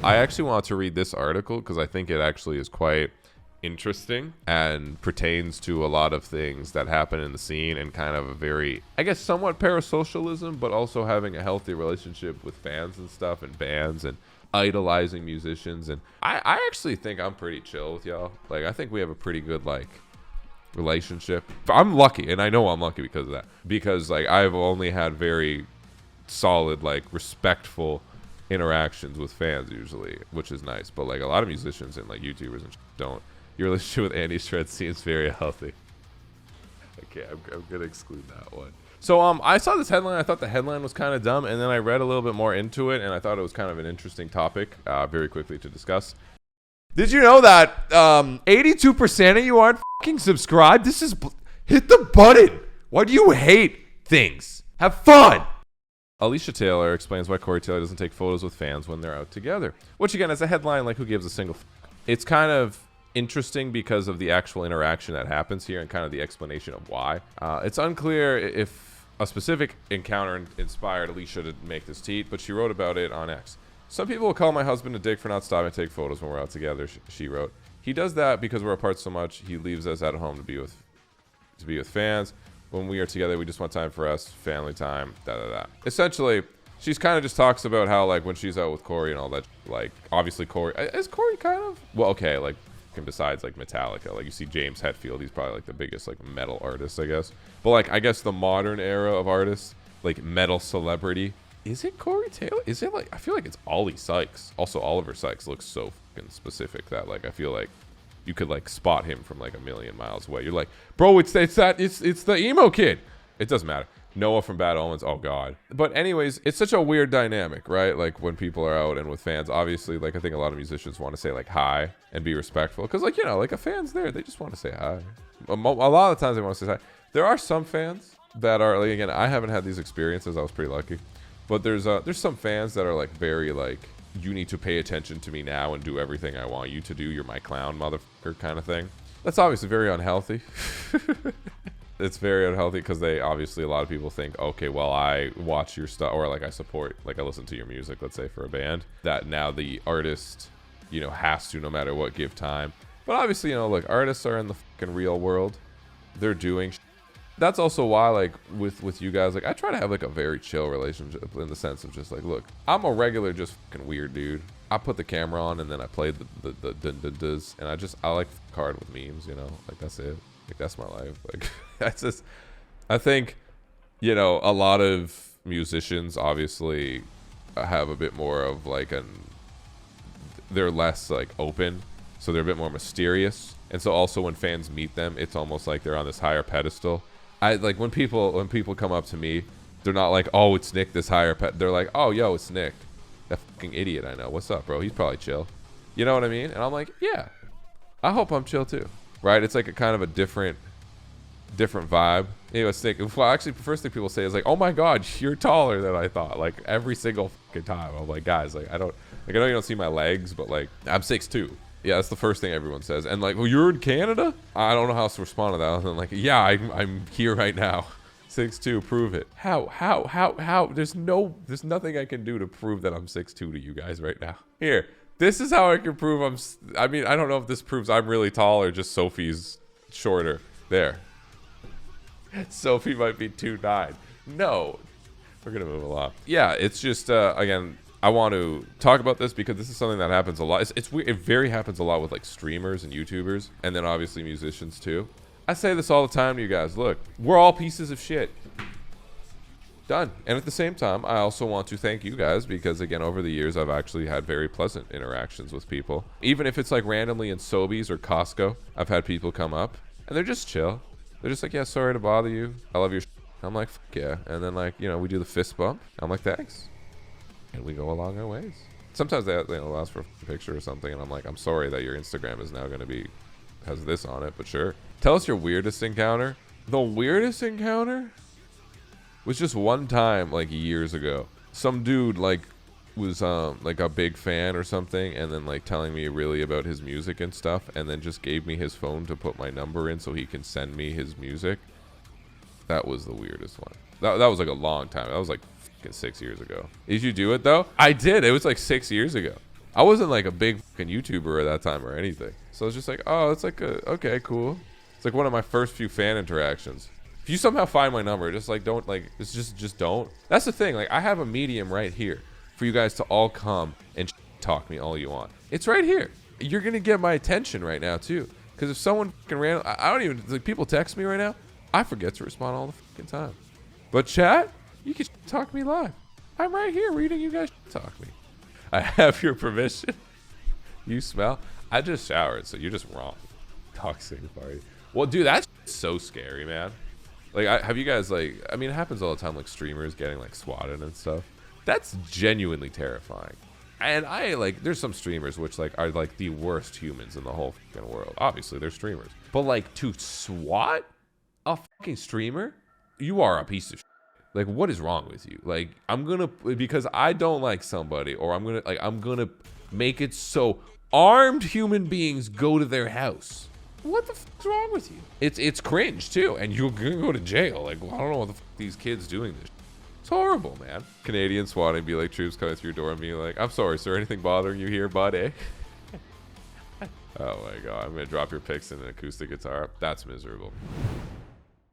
I actually want to read this article because I think it actually is quite interesting and pertains to a lot of things that happen in the scene and kind of a very, I guess, somewhat parasocialism, but also having a healthy relationship with fans and stuff and bands and idolizing musicians. And I actually think I'm pretty chill with y'all. Like, I think we have a pretty good, like, relationship. I'm lucky, and I know I'm lucky because of that. Because, like, I've only had very solid, like, respectful interactions with fans usually, which is nice. But, like, a lot of musicians and, like, YouTubers and don't. Your relationship with Andy Shred seems very healthy. Okay, I'm gonna exclude that one. So I saw this headline. I thought the headline was kind of dumb, and then I read a little bit more into it, and I thought it was kind of an interesting topic, very quickly to discuss. Did you know that 82% of you aren't fucking subscribed? Hit the button. Why do you hate things? Have fun. Alicia Taylor explains why Corey Taylor doesn't take photos with fans when they're out together. Which again, as a headline, like, who gives a single it's kind of interesting because of the actual interaction that happens here and kind of the explanation of why. It's unclear if a specific encounter inspired Alicia to make this tweet, but she wrote about it on X. Some people will call my husband a dick for not stopping to take photos when we're out together, she wrote. He does that because we're apart so much. He leaves us at home to be with fans. When we are together, we just want time for us, family time, da-da-da. Essentially, she's kind of just talks about how, like, when she's out with Corey and all that, like, obviously Corey, is Corey kind of, well, okay, like, besides, like, Metallica, like, you see James Hetfield, he's probably, like, the biggest, like, metal artist, I guess. But, like, I guess the modern era of artists, like, metal celebrity, is it Corey Taylor? Is it, like, I feel like it's Ollie Sykes. Also, Oliver Sykes looks so fucking specific that, like, I feel like you could, like, spot him from, like, a million miles away. You're like, bro, it's the emo kid. It doesn't matter. Noah from Bad Omens. Oh, God. But anyways, it's such a weird dynamic, right? Like, when people are out and with fans, obviously, like, I think a lot of musicians want to say, like, hi and be respectful. Because, like, you know, like, a fan's there. They just want to say hi. A lot of times they want to say hi. There are some fans that are, like, again, I haven't had these experiences. I was pretty lucky. But there's some fans that are, like, very, like, you need to pay attention to me now and do everything I want you to do. You're my clown, motherfucker, kind of thing. That's obviously very unhealthy. It's very unhealthy because they obviously, a lot of people think, okay, well, I watch your stuff, or like I support, like I listen to your music, let's say, for a band, that now the artist, you know, has to, no matter what, give time. But obviously, you know, look, artists are in the fucking real world. They're doing that's also why, like, with you guys, like, I try to have, like, a very chill relationship in the sense of just, like, look, I'm a regular, just fucking weird dude. I put the camera on and then I play the dun-dun-dun, and I like hard with memes, you know, like, that's it. Like, that's my life. Like, that's just, I think, you know, a lot of musicians obviously have a bit more of, like, they're less, like, open, so they're a bit more mysterious. And so also when fans meet them, it's almost like they're on this higher pedestal. I like when people come up to me, they're not like, oh, it's Nick, this higher they're like, oh, yo, it's Nick, that fucking idiot I know. What's up, bro? He's probably chill. You know what I mean? And I'm like, yeah, I hope I'm chill too, right? It's like a kind of a different vibe. Anyway, it's Nick. Well, actually, the first thing people say is like, oh my God, you're taller than I thought. Like every single fucking time. I'm like, guys, like I know you don't see my legs, but like I'm 6'2". Yeah, that's the first thing everyone says. And like, well, you're in Canada? I don't know how else to respond to that. Other than like, yeah, I'm here right now. 6'2", prove it. How? There's nothing I can do to prove that I'm 6'2" to you guys right now. Here, this is how I can prove I mean, I don't know if this proves I'm really tall or just Sophie's shorter. There. Sophie might be 2'9". No. We're going to move along. Yeah, it's just, again, I want to talk about this because this is something that happens a lot. It's weird. It very happens a lot with like streamers and YouTubers, and then obviously musicians too. I say this all the time to you guys. Look, we're all pieces of shit. Done. And at the same time, I also want to thank you guys because, again, over the years, I've actually had very pleasant interactions with people. Even if it's like randomly in Sobeys or Costco, I've had people come up and they're just chill. They're just like, yeah, sorry to bother you. I love your I'm like, fuck yeah. And then, like, you know, we do the fist bump. I'm like, thanks. And we go along our ways. Sometimes they ask for a picture or something, and I'm like, I'm sorry that your Instagram is now going to has this on it, but sure. Tell us your weirdest encounter. The weirdest encounter was just one time, like, years ago. Some dude, like, was, like, a big fan or something, and then, like, telling me really about his music and stuff, and then just gave me his phone to put my number in so he can send me his music. That was the weirdest one. That was, like, a long time. That was, like, 6 years ago. Did you do it though? I did. It was like 6 years ago. I wasn't like a big fucking YouTuber at that time or anything. So it's just like, oh, it's like okay, cool. It's like one of my first few fan interactions. If you somehow find my number, just like don't like it's just don't. That's the thing. Like I have a medium right here for you guys to all come and talk me all you want. It's right here. You're gonna get my attention right now too. Because if someone fucking ran, I don't even like people text me right now. I forget to respond all the fucking time. But chat, you can talk to me live. I'm right here reading you guys talk me. I have your permission. You smell? I just showered, so you're just wrong. Toxic party. Well, dude, that's so scary, man. Like, have you guys, like, I mean, it happens all the time, like, streamers getting, like, swatted and stuff. That's genuinely terrifying. And there's some streamers which, like, are, like, the worst humans in the whole fucking world. Obviously, they're streamers. But, like, to swat a fucking streamer? You are a piece of shit. Like, what is wrong with you? Like, because I don't like somebody, or I'm gonna make it so armed human beings go to their house. What the fuck's wrong with you? It's cringe too, and you're gonna go to jail. Like, well, I don't know what the fuck these kids doing this. It's horrible, man. Canadian swatting be like troops coming through your door and being like, I'm sorry, sir, anything bothering you here, buddy? Oh my god, I'm gonna drop your picks in an acoustic guitar. That's miserable.